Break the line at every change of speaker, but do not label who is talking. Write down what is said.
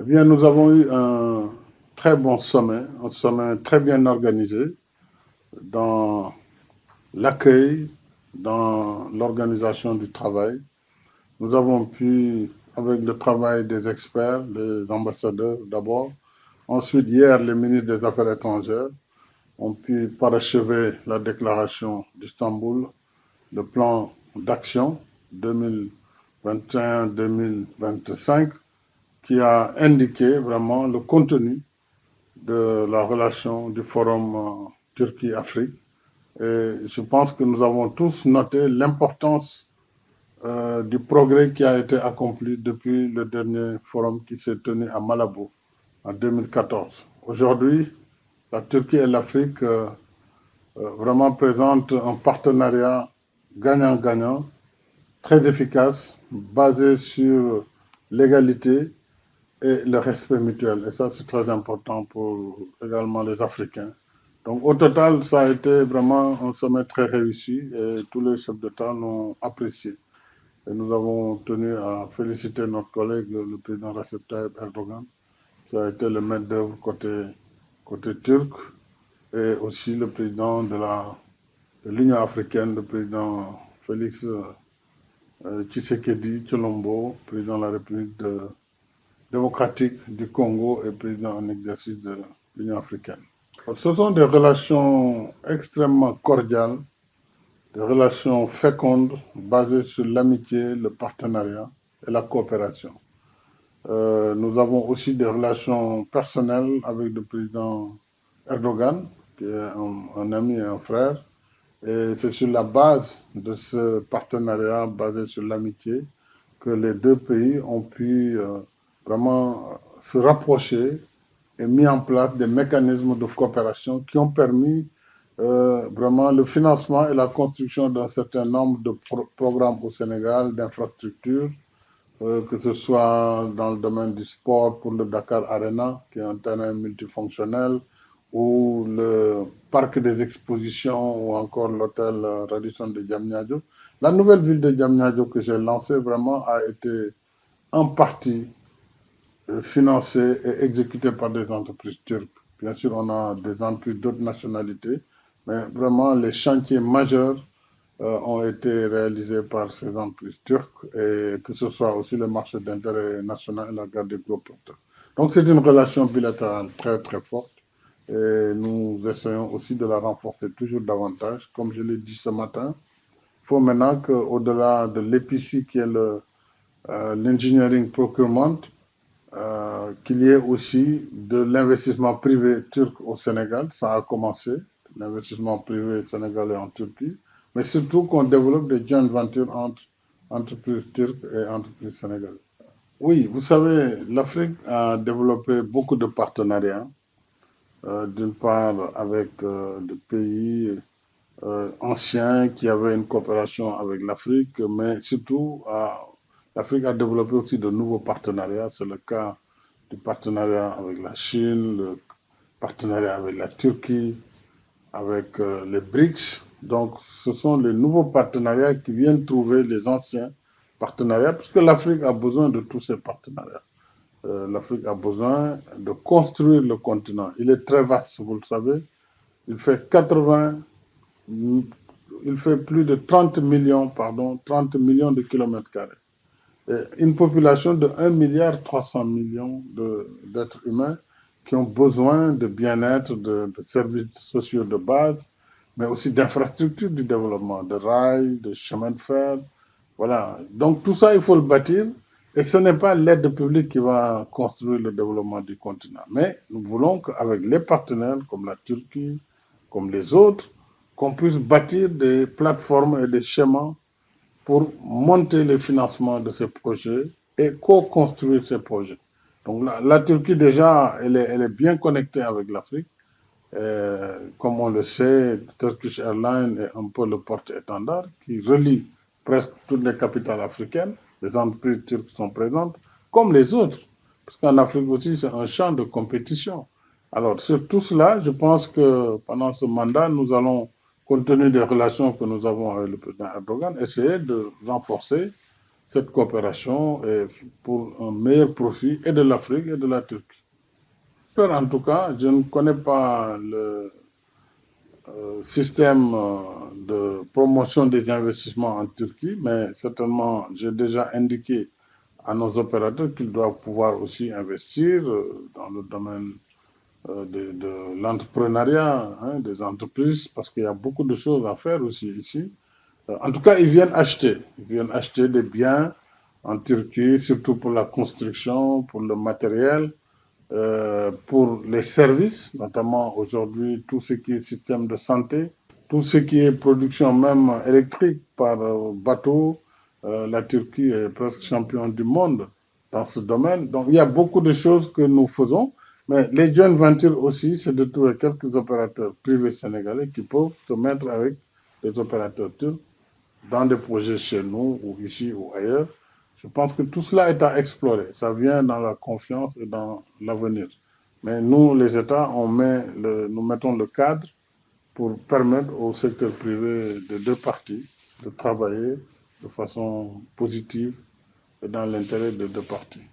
bien, nous avons eu un très bon sommet, un sommet très bien organisé dans l'accueil, dans l'organisation du travail. Nous avons pu, avec le travail des experts, des ambassadeurs d'abord, ensuite hier les ministres des Affaires étrangères ont pu parachever la déclaration d'Istanbul, le plan d'action 2021-2025 qui a indiqué vraiment le contenu de la relation du forum Turquie-Afrique. Et je pense que nous avons tous noté l'importance du progrès qui a été accompli depuis le dernier forum qui s'est tenu à Malabo en 2014. Aujourd'hui, la Turquie et l'Afrique vraiment présentent un partenariat gagnant-gagnant, très efficace, basé sur l'égalité et le respect mutuel. Et ça, c'est très important pour également les Africains. Donc, au total, ça a été vraiment un sommet très réussi et tous les chefs d'État l'ont apprécié. Et nous avons tenu à féliciter notre collègue, le président Recep Tayyip Erdogan, qui a été le maître d'œuvre côté turc, et aussi le président de l'Union africaine, le président Félix Tshisekedi Tshilombo, président de la République démocratique du Congo et président en exercice de l'Union africaine. Ce sont des relations extrêmement cordiales, des relations fécondes, basées sur l'amitié, le partenariat et la coopération. Nous avons aussi des relations personnelles avec le président Erdogan, qui est un ami et un frère. Et c'est sur la base de ce partenariat basé sur l'amitié que les deux pays ont pu vraiment se rapprocher et mis en place des mécanismes de coopération qui ont permis vraiment le financement et la construction d'un certain nombre de programmes au Sénégal, d'infrastructures, que ce soit dans le domaine du sport pour le Dakar Arena, qui est un terrain multifonctionnel, ou le parc des expositions, ou encore l'hôtel Radisson de Diamniadio. La nouvelle ville de Diamniadio que j'ai lancée vraiment a été en partie financée et exécutée par des entreprises turques. Bien sûr, on a des entreprises d'autres nationalités, mais vraiment les chantiers majeurs ont été réalisés par ces entreprises turques, et que ce soit aussi le marché d'intérêt national et la garde des gros porteurs. Donc c'est une relation bilatérale très très forte et nous essayons aussi de la renforcer toujours davantage. Comme je l'ai dit ce matin, il faut maintenant qu'au-delà de l'EPC qui est l'engineering procurement, qu'il y ait aussi de l'investissement privé turc au Sénégal. Ça a commencé, l'investissement privé sénégalais en Turquie, mais surtout qu'on développe des joint ventures entre entreprises turques et entreprises sénégalaises. Oui, vous savez, l'Afrique a développé beaucoup de partenariats, d'une part avec des pays anciens qui avaient une coopération avec l'Afrique, mais surtout l'Afrique a développé aussi de nouveaux partenariats. C'est le cas du partenariat avec la Chine, le partenariat avec la Turquie, avec les BRICS. Donc, ce sont les nouveaux partenariats qui viennent trouver les anciens partenariats, puisque l'Afrique a besoin de tous ces partenariats. L'Afrique a besoin de construire le continent. Il est très vaste, vous le savez. Il fait 80, il fait plus de 30 millions, 30 millions de kilomètres carrés. Et une population de 1,3 milliard d'êtres humains qui ont besoin de bien-être, de services sociaux de base, mais aussi d'infrastructures du développement, de rails, de chemins de fer. Voilà. Donc tout ça, il faut le bâtir. Et ce n'est pas l'aide publique qui va construire le développement du continent. Mais nous voulons qu'avec les partenaires comme la Turquie, comme les autres, qu'on puisse bâtir des plateformes et des schémas pour monter les financements de ces projets et co-construire ces projets. Donc la Turquie déjà, elle est bien connectée avec l'Afrique. Comme on le sait, Turkish Airlines est un peu le porte-étendard qui relie presque toutes les capitales africaines. Les entreprises turques sont présentes, comme les autres. Parce qu'en Afrique aussi, c'est un champ de compétition. Alors, sur tout cela, je pense que pendant ce mandat, nous allons, compte tenu des relations que nous avons avec le président Erdogan, essayer de renforcer cette coopération est pour un meilleur profit et de l'Afrique et de la Turquie. En tout cas, je ne connais pas le système de promotion des investissements en Turquie, mais certainement, j'ai déjà indiqué à nos opérateurs qu'ils doivent pouvoir aussi investir dans le domaine de l'entrepreneuriat, hein, des entreprises, parce qu'il y a beaucoup de choses à faire aussi ici. En tout cas, ils viennent acheter des biens en Turquie, surtout pour la construction, pour le matériel, pour les services, notamment aujourd'hui tout ce qui est système de santé, tout ce qui est production même électrique par bateau. La Turquie est presque champion du monde dans ce domaine. Donc il y a beaucoup de choses que nous faisons, mais les joint ventures aussi, c'est de trouver quelques opérateurs privés sénégalais qui peuvent se mettre avec les opérateurs turcs dans des projets chez nous, ou ici, ou ailleurs. Je pense que tout cela est à explorer. Ça vient dans la confiance et dans l'avenir. Mais nous, les États, nous mettons le cadre pour permettre au secteur privé de deux parties de travailler de façon positive et dans l'intérêt de deux parties.